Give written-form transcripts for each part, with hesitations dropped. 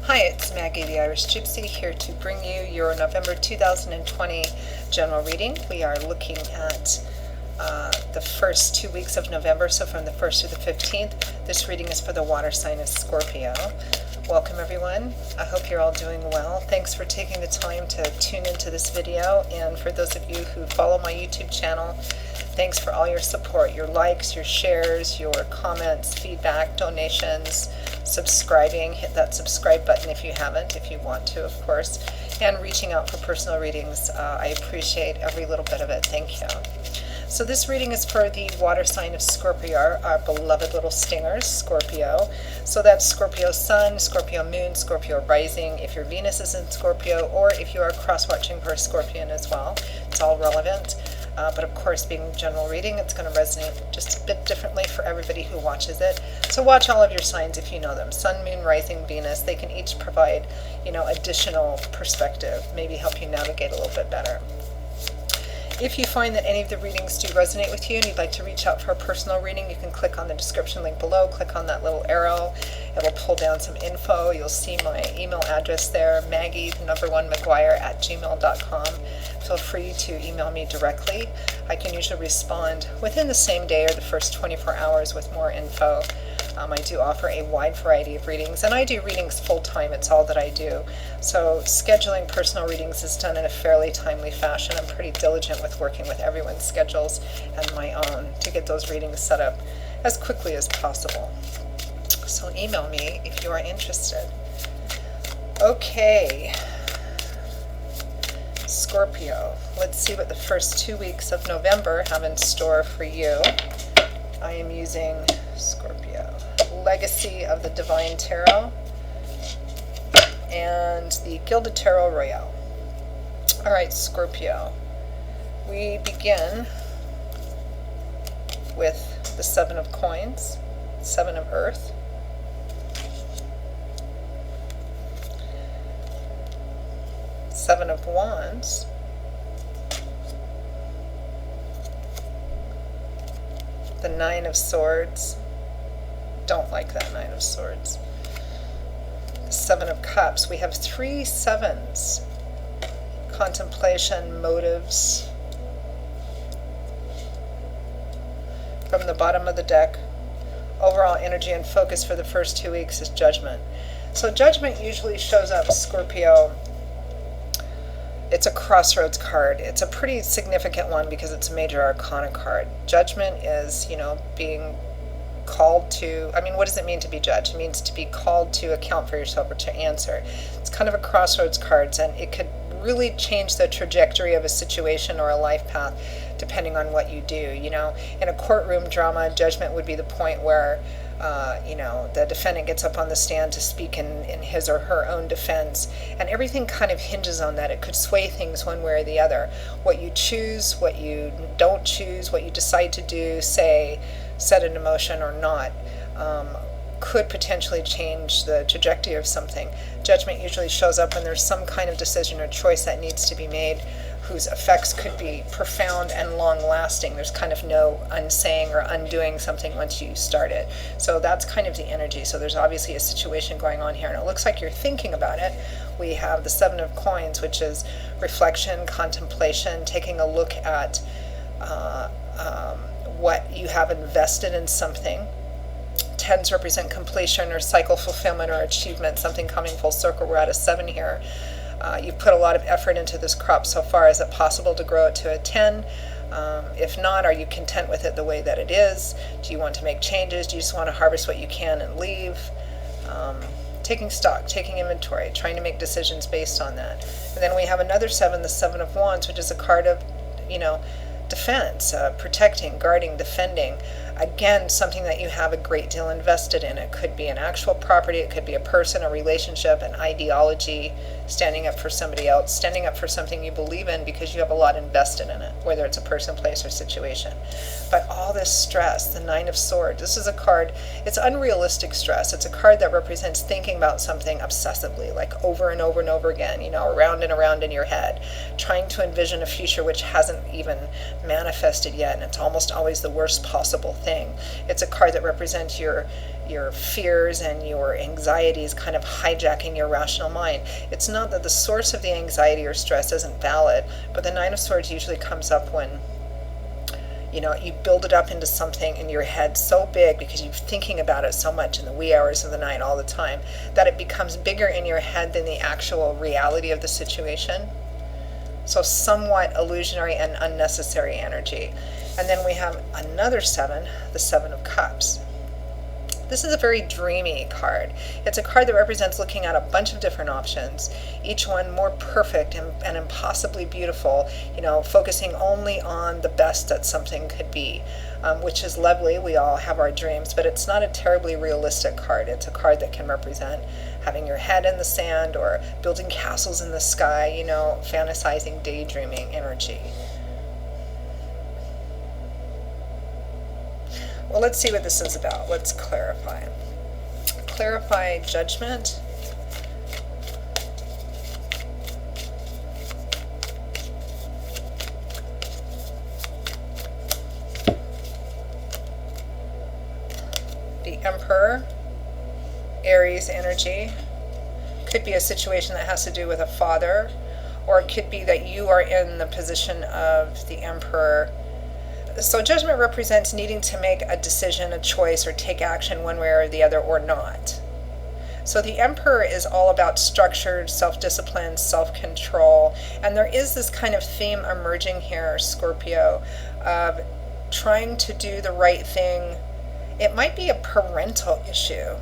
Hi, it's Maggie the Irish Gypsy here to bring you your November 2020 general reading. We are looking at the first 2 weeks of November, so from the 1st to the 15th. This reading is for the water sign of Scorpio. Welcome everyone. I hope you're all doing well. Thanks for taking the time to tune into this video, and for those of you who follow my YouTube channel, thanks for all your support, your likes, your shares, your comments, feedback, donations, subscribing. Hit that subscribe button if you haven't, if you want to, of course, and reaching out for personal readings. I appreciate every little bit of it. Thank you. So this reading is for the water sign of Scorpio, our beloved little stingers, Scorpio. So that's Scorpio Sun, Scorpio Moon, Scorpio Rising, if your Venus is in Scorpio, or if you are cross-watching for a Scorpion as well. It's all relevant. But of course, being general reading, it's going to resonate just a bit differently for everybody who watches it. So watch all of your signs if you know them. Sun, Moon, Rising, Venus. They can each provide, additional perspective, maybe help you navigate a little bit better. If you find that any of the readings do resonate with you and you'd like to reach out for a personal reading, you can click on the description link below, click on that little arrow. It'll pull down some info. You'll see my email address there, maggie1mcguire@gmail.com. Feel free to email me directly. I can usually respond within the same day or the first 24 hours with more info. I do offer a wide variety of readings, and I do readings full-time. It's all that I do. So scheduling personal readings is done in a fairly timely fashion. I'm pretty diligent with working with everyone's schedules and my own to get those readings set up as quickly as possible. So email me if you are interested. Okay, Scorpio, let's see what the first 2 weeks of November have in store for you. I am using Scorpio, Legacy of the Divine Tarot, and the Gilded Tarot Royale. All right, Scorpio, we begin with the Seven of Coins, Seven of Earth, Seven of Wands, the Nine of Swords. Don't like that Nine of Swords. The Seven of Cups. We have 3 sevens. Contemplation, motives. From the bottom of the deck, overall energy and focus for the first 2 weeks is Judgment. So Judgment usually shows up, Scorpio. It's a crossroads card. It's a pretty significant one because it's a major arcana card. Judgment is, being called to, what does it mean to be judged? It means to be called to account for yourself or to answer. It's kind of a crossroads card, and it could really change the trajectory of a situation or a life path depending on what you do. In a courtroom drama, judgment would be the point where the defendant gets up on the stand to speak in his or her own defense, and everything kind of hinges on that. It could sway things one way or the other. What you choose, what you don't choose, what you decide to do, say, set into motion or not, could potentially change the trajectory of something. Judgment usually shows up when there's some kind of decision or choice that needs to be made whose effects could be profound and long-lasting. There's kind of no unsaying or undoing something once you start it. So that's kind of the energy. So there's obviously a situation going on here, and it looks like you're thinking about it. We have the Seven of Coins, which is reflection, contemplation, taking a look at what you have invested in something. Tens represent completion or cycle fulfillment or achievement, something coming full circle. We're at a 7 here. You've put a lot of effort into this crop so far. Is it possible to grow it to a 10? If not, are you content with it the way that it is? Do you want to make changes? Do you just want to harvest what you can and leave? Taking stock, taking inventory, trying to make decisions based on that. And then we have another 7, the Seven of Wands, which is a card of, defense, protecting, guarding, defending. Again, something that you have a great deal invested in. It could be an actual property, it could be a person, a relationship, an ideology, standing up for somebody else, standing up for something you believe in because you have a lot invested in it, whether it's a person, place, or situation. But all this stress, the Nine of Swords, this is a card, it's unrealistic stress. It's a card that represents thinking about something obsessively, like over and over and over again, around and around in your head, trying to envision a future which hasn't even manifested yet, and it's almost always the worst possible thing. It's a card that represents your your fears and your anxieties kind of hijacking your rational mind. It's not that the source of the anxiety or stress isn't valid, but the Nine of Swords usually comes up when you build it up into something in your head so big because you're thinking about it so much in the wee hours of the night all the time that it becomes bigger in your head than the actual reality of the situation. So somewhat illusionary and unnecessary energy. And then we have another 7, the 7 of Cups. This is a very dreamy card. It's a card that represents looking at a bunch of different options, each one more perfect and impossibly beautiful, focusing only on the best that something could be, which is lovely. We all have our dreams, but it's not a terribly realistic card. It's a card that can represent having your head in the sand or building castles in the sky, fantasizing, daydreaming energy. Well, let's see what this is about. Let's clarify. Clarify judgment. The Emperor, Aries energy. Could be a situation that has to do with a father, or it could be that you are in the position of the Emperor. So judgment represents needing to make a decision, a choice, or take action one way or the other, or not. So the Emperor is all about structured self-discipline, self-control, and there is this kind of theme emerging here, Scorpio, of trying to do the right thing. It might be a parental issue,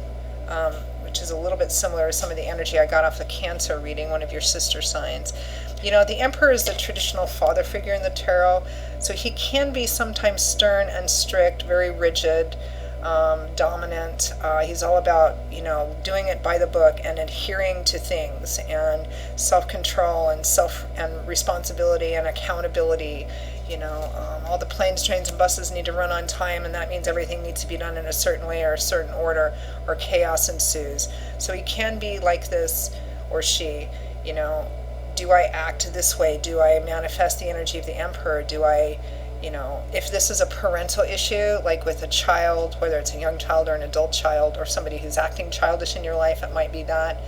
which is a little bit similar to some of the energy I got off the Cancer reading, one of your sister signs. The Emperor is the traditional father figure in the tarot, so he can be sometimes stern and strict, very rigid, dominant. He's all about, doing it by the book and adhering to things, and self-control and responsibility and accountability. All the planes, trains, and buses need to run on time, and that means everything needs to be done in a certain way or a certain order, or chaos ensues. So he can be like this, or she, do I act this way? Do I manifest the energy of the Emperor? Do I, if this is a parental issue, like with a child, whether it's a young child or an adult child, or somebody who's acting childish in your life, it might be that.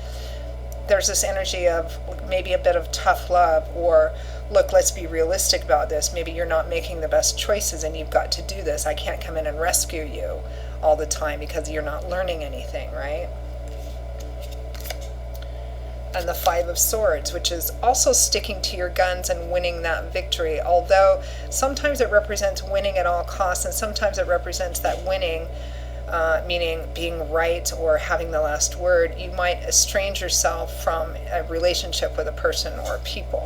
There's this energy of maybe a bit of tough love, or look, let's be realistic about this. Maybe you're not making the best choices and you've got to do this. I can't come in and rescue you all the time because you're not learning anything, right? And the 5 of Swords, which is also sticking to your guns and winning that victory, although sometimes it represents winning at all costs, and sometimes it represents that winning, meaning being right or having the last word. You might estrange yourself from a relationship with a person or people.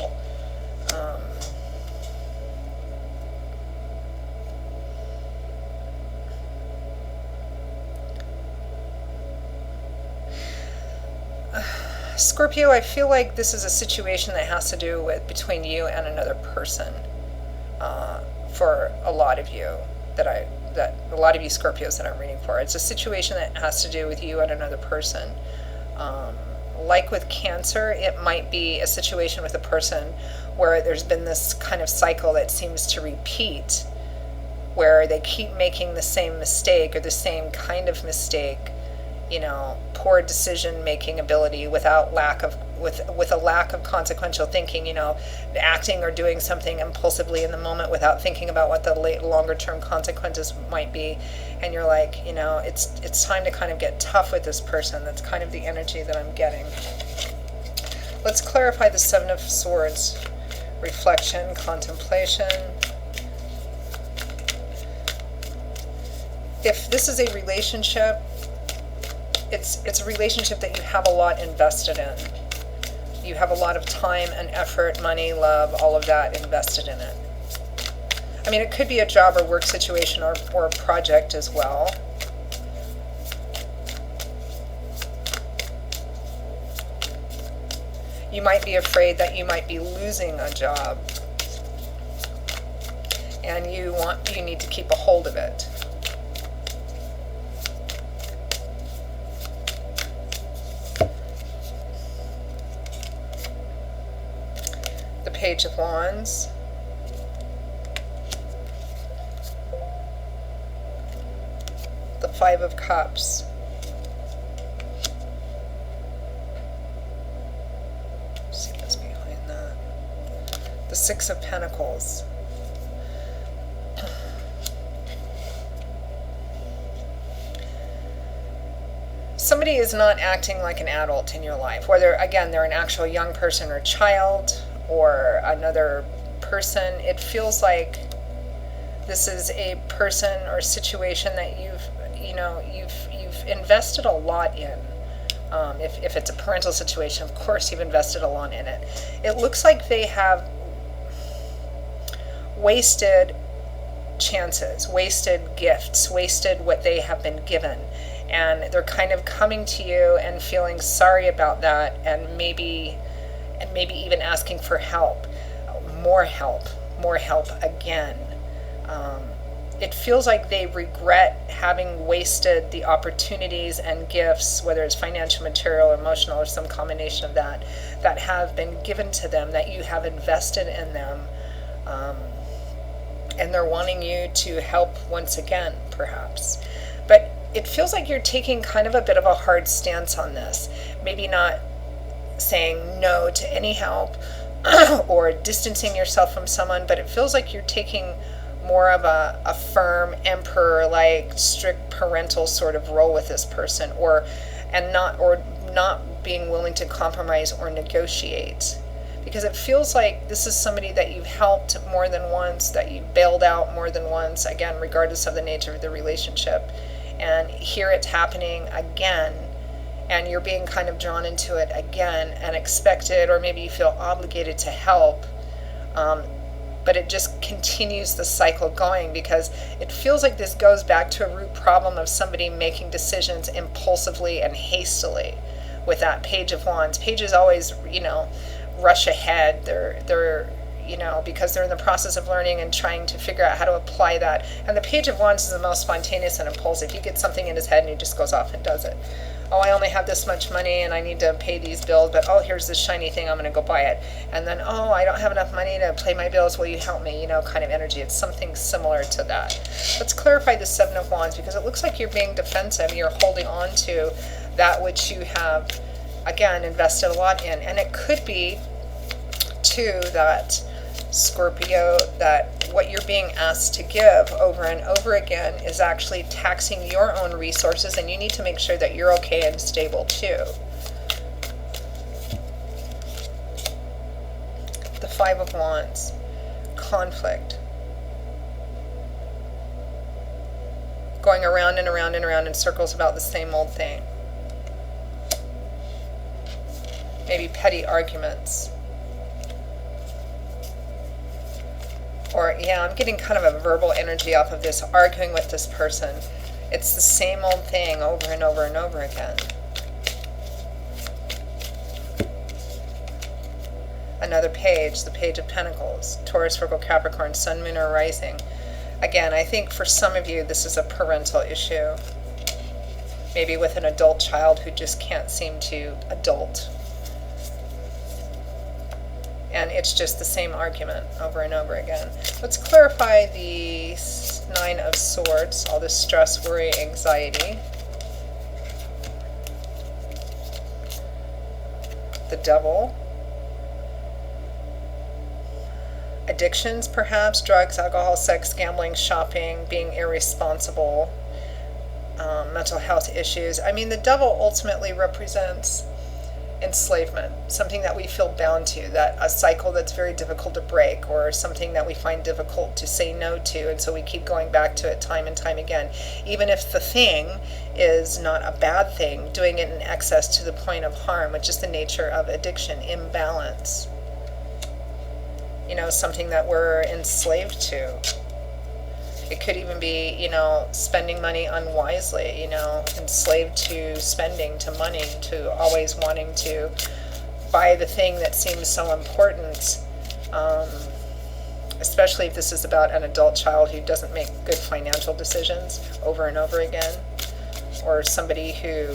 Scorpio, I feel like this is a situation that has to do with between you and another person. For a lot of you a lot of you Scorpios that I'm reading for, it's a situation that has to do with you and another person. Like with Cancer, it might be a situation with a person where there's been this kind of cycle that seems to repeat, where they keep making the same mistake or the same kind of mistake. Poor decision-making ability with a lack of consequential thinking, acting or doing something impulsively in the moment without thinking about what the longer-term consequences might be. And you're like, it's time to kind of get tough with this person. That's kind of the energy that I'm getting. Let's clarify the 7 of Swords. Reflection, contemplation. If this is a relationship, it's a relationship that you have a lot invested in. You have a lot of time and effort, money, love, all of that invested in it. I mean, it could be a job or work situation or a project as well. You might be afraid that you might be losing a job, and you need to keep a hold of it. Page of Wands, the 5 of Cups, Six of Pentacles. Somebody is not acting like an adult in your life, whether, again, they're an actual young person or child or another person. It feels like this is a person or situation that you've invested a lot in. If it's a parental situation, of course you've invested a lot in it. It looks like they have wasted chances, wasted gifts, wasted what they have been given. And they're kind of coming to you and feeling sorry about that, and maybe even asking for help, more help again. It feels like they regret having wasted the opportunities and gifts, whether it's financial, material, emotional, or some combination of that have been given to them, that you have invested in them. And they're wanting you to help once again, perhaps. But it feels like you're taking kind of a bit of a hard stance on this. Maybe not saying no to any help or distancing yourself from someone, but it feels like you're taking more of a firm emperor-like, strict parental sort of role with this person, or not being willing to compromise or negotiate. Because it feels like this is somebody that you've helped more than once, that you bailed out more than once, again, regardless of the nature of the relationship. And here it's happening again, and you're being kind of drawn into it again and expected, or maybe you feel obligated to help. But it just continues the cycle going, because it feels like this goes back to a root problem of somebody making decisions impulsively and hastily. With that Page of Wands, pages always, rush ahead. They're because they're in the process of learning and trying to figure out how to apply that. And the Page of Wands is the most spontaneous and impulsive. He gets something in his head and he just goes off and does it. Oh, I only have this much money and I need to pay these bills, but oh, here's this shiny thing, I'm going to go buy it. And then, oh, I don't have enough money to pay my bills, will you help me? Kind of energy. It's something similar to that. Let's clarify the Seven of Wands, because it looks like you're being defensive. You're holding on to that which you have, again, invested a lot in. And it could be, too, that Scorpio, that what you're being asked to give over and over again is actually taxing your own resources, and you need to make sure that you're okay and stable too. The Five of Wands, conflict. Going around and around and around in circles about the same old thing. Maybe petty arguments. Or, yeah, I'm getting kind of a verbal energy off of this, arguing with this person. It's the same old thing over and over and over again. Another page, the Page of Pentacles, Taurus, Virgo, Capricorn, Sun, Moon, or Rising. Again, I think for some of you this is a parental issue. Maybe with an adult child who just can't seem to adult. And it's just the same argument over and over again. Let's clarify the Nine of Swords, all this stress, worry, anxiety. The Devil. Addictions, perhaps, drugs, alcohol, sex, gambling, shopping, being irresponsible, mental health issues. I mean, the Devil ultimately represents enslavement, something that we feel bound to, that a cycle that's very difficult to break, or something that we find difficult to say no to, and so we keep going back to it time and time again, even if the thing is not a bad thing, doing it in excess to the point of harm, which is the nature of addiction, imbalance, something that we're enslaved to. It could even be, spending money unwisely, enslaved to spending, to money, to always wanting to buy the thing that seems so important, especially if this is about an adult child who doesn't make good financial decisions over and over again, or somebody who,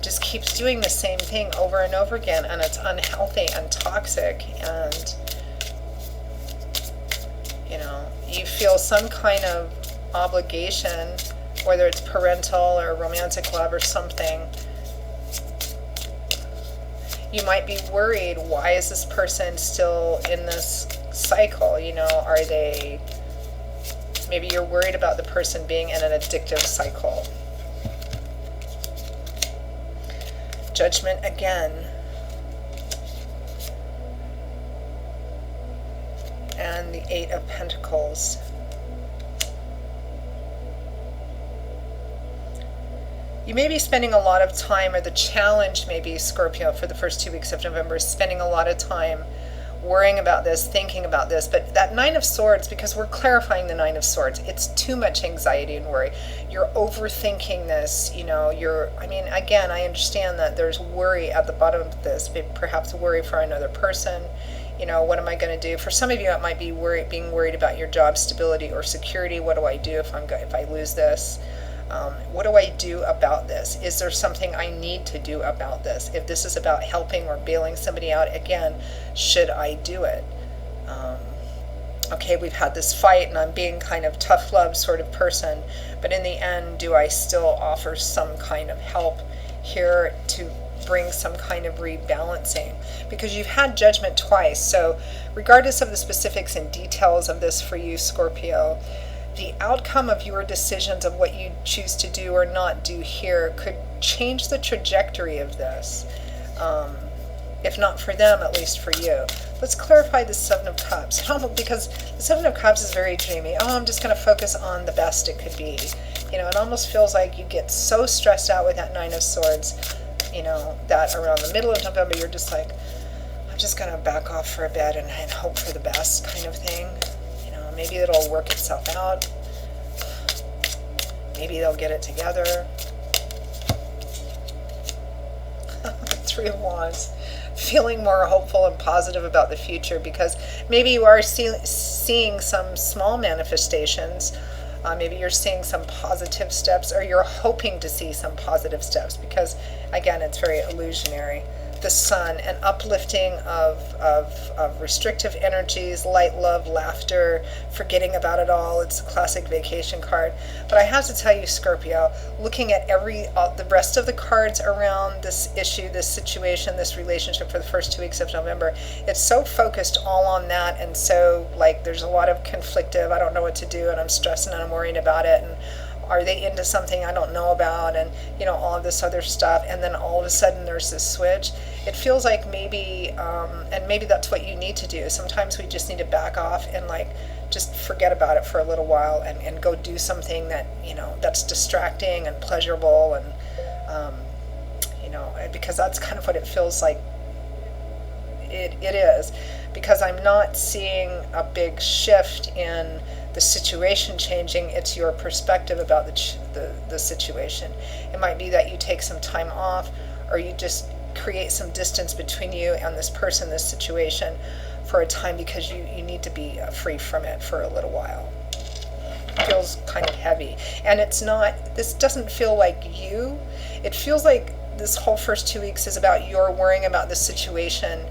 just keeps doing the same thing over and over again, and it's unhealthy and toxic, and you feel some kind of obligation, whether it's parental or romantic love or something. You might be worried, why is this person still in this cycle? You know, are they, maybe you're worried about the person being in an addictive cycle. Judgment again. And the Eight of Pentacles. You may be spending a lot of time, or the challenge maybe, Scorpio, for the first 2 weeks of November is spending a lot of time worrying about this, thinking about this. But that Nine of Swords, because we're clarifying the Nine of Swords, it's too much anxiety and worry. You're overthinking this, you know, I mean, again, I understand that there's worry at the bottom of this, perhaps worry for another person. You know, what am I going to do? For some of you, it might be being worried about your job stability or security. What do I do if I lose this? What do I do about this? Is there something I need to do about this? If this is about helping or bailing somebody out, again, should I do it? Okay, we've had this fight and I'm being kind of tough love sort of person, but in the end, do I still offer some kind of help here to bring some kind of rebalancing? Because you've had Judgment twice, so regardless of the specifics and details of this for you, Scorpio, the outcome of your decisions of what you choose to do or not do here could change the trajectory of this. If not for them, at least for you. Let's clarify the Seven of Cups. Because the Seven of Cups is very dreamy. Oh, I'm just going to focus on the best it could be. You know, it almost feels like you get so stressed out with that Nine of Swords, you know, that around the middle of November, you're just like, I'm just going to back off for a bit and hope for the best kind of thing. Maybe it'll work itself out. Maybe they'll get it together. Three of Wands. Feeling more hopeful and positive about the future, because maybe you are seeing some small manifestations. Maybe you're seeing some positive steps, or you're hoping to see some positive steps, because again, it's very illusionary. The Sun, an uplifting of restrictive energies, light, love, laughter, forgetting about it all. It's a classic vacation card. But I have to tell you, Scorpio, looking at the rest of the cards around this issue, this situation, this relationship for the first 2 weeks of November, it's so focused all on that, and so like there's a lot of conflictive, I don't know what to do, and I'm stressing and I'm worrying about it, and are they into something I don't know about, and you know, all of this other stuff, and then all of a sudden there's this switch. It feels like maybe, and maybe that's what you need to do. Sometimes we just need to back off and like just forget about it for a little while, and go do something that, you know, that's distracting and pleasurable, and you know, because that's kind of what it feels like it is, because I'm not seeing a big shift in the situation changing. It's your perspective about the situation. It might be that you take some time off, or you just create some distance between you and this person, this situation, for a time, because you need to be free from it for a little while. It feels kind of heavy, and this doesn't feel like you. It feels like this whole first 2 weeks is about your worrying about the situation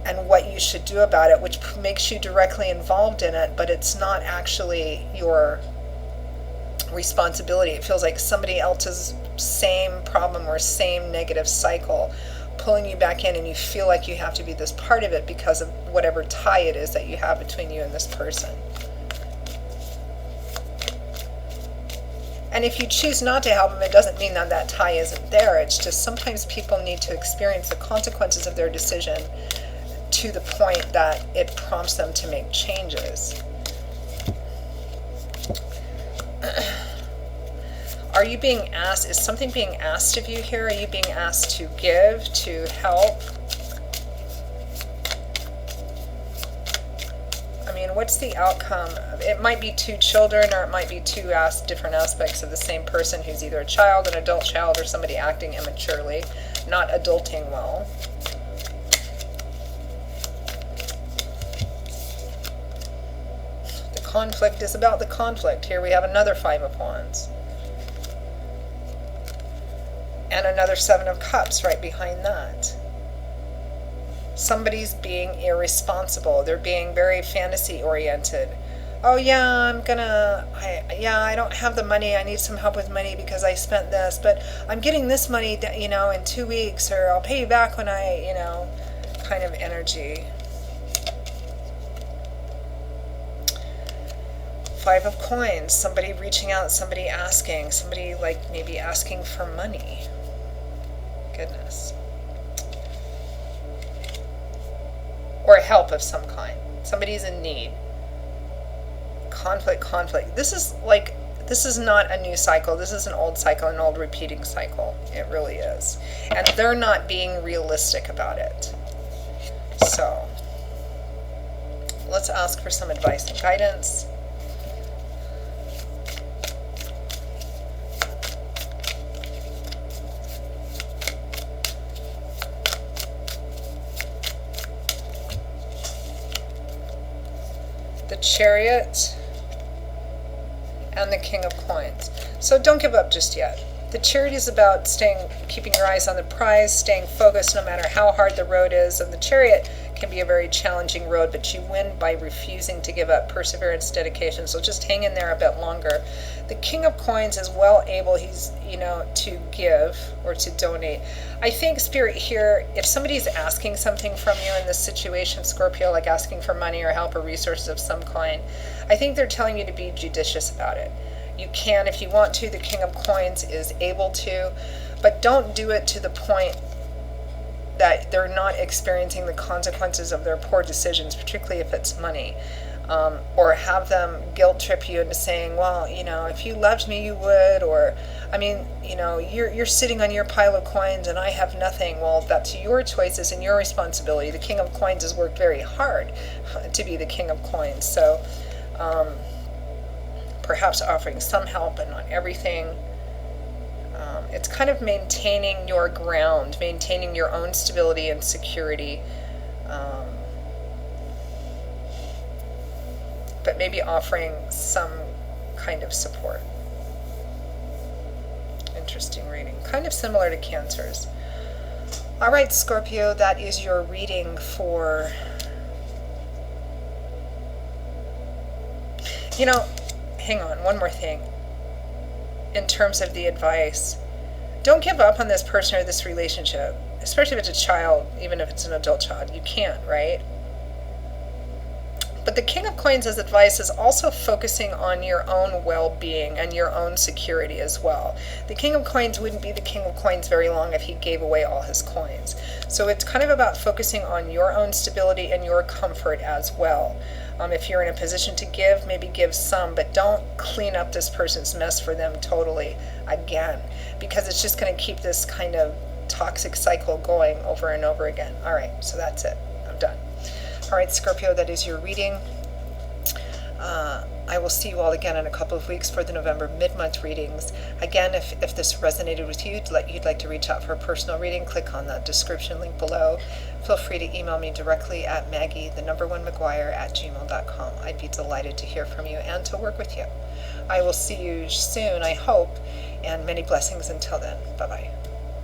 and what you should do about it, which makes you directly involved in it, but it's not actually your responsibility. It feels like somebody else's same problem or same negative cycle pulling you back in, and you feel like you have to be this part of it because of whatever tie it is that you have between you and this person. And if you choose not to help them, it doesn't mean that that tie isn't there. It's just sometimes people need to experience the consequences of their decision to the point that it prompts them to make changes. Are you being asked, is something being asked of you here? Are you being asked to give, to help? I mean, what's the outcome? It might be two children, or it might be two different aspects of the same person who's either a child, an adult child, or somebody acting immaturely, not adulting well. The conflict is about the conflict. Here we have another Five of Wands. And another Seven of Cups right behind that. Somebody's being irresponsible. They're being very fantasy oriented. oh yeah, I don't have the money, I need some help with money because I spent this, but I'm getting this money, in 2 weeks, or I'll pay you back when kind of energy. Five of Coins, somebody reaching out, somebody asking, somebody like maybe asking for money. Goodness. Or help of some kind. Somebody's in need. Conflict. This is not a new cycle. This is an old cycle, an old repeating cycle. It really is. And they're not being realistic about it. So, let's ask for some advice and guidance. The Chariot and the King of Coins. So don't give up just yet. The Chariot is about keeping your eyes on the prize, staying focused no matter how hard the road is. And the Chariot can be a very challenging road, but you win by refusing to give up. Perseverance, dedication. So just hang in there a bit longer. The King of Coins is well able, to give or to donate. I think, Spirit, here, if somebody's asking something from you in this situation, Scorpio, like asking for money or help or resources of some kind, I think they're telling you to be judicious about it. You can, if you want to, the King of Coins is able to, but don't do it to the point that they're not experiencing the consequences of their poor decisions, particularly if it's money. Or have them guilt trip you into saying, well, if you loved me, you would, or, you're sitting on your pile of coins and I have nothing. Well, that's your choices and your responsibility. The King of Coins has worked very hard to be the King of Coins. So, perhaps offering some help, but not everything. It's kind of maintaining your ground, maintaining your own stability and security. But maybe offering some kind of support. Interesting reading. Kind of similar to Cancer's. All right, Scorpio, that is your reading for... hang on, one more thing. In terms of the advice, don't give up on this person or this relationship, especially if it's a child, even if it's an adult child. You can't, right? But the King of Coins' advice is also focusing on your own well-being and your own security as well. The King of Coins wouldn't be the King of Coins very long if he gave away all his coins. So it's kind of about focusing on your own stability and your comfort as well. If you're in a position to give, maybe give some, but don't clean up this person's mess for them totally again, because it's just going to keep this kind of toxic cycle going over and over again. All right, so that's it. I'm done. All right, Scorpio, that is your reading. I will see you all again in a couple of weeks for the November mid-month readings. Again, if this resonated with you, you'd like to reach out for a personal reading, click on the description link below. Feel free to email me directly at Maggie1McGuire@gmail.com. I'd be delighted to hear from you and to work with you. I will see you soon, I hope, and many blessings until then. Bye-bye.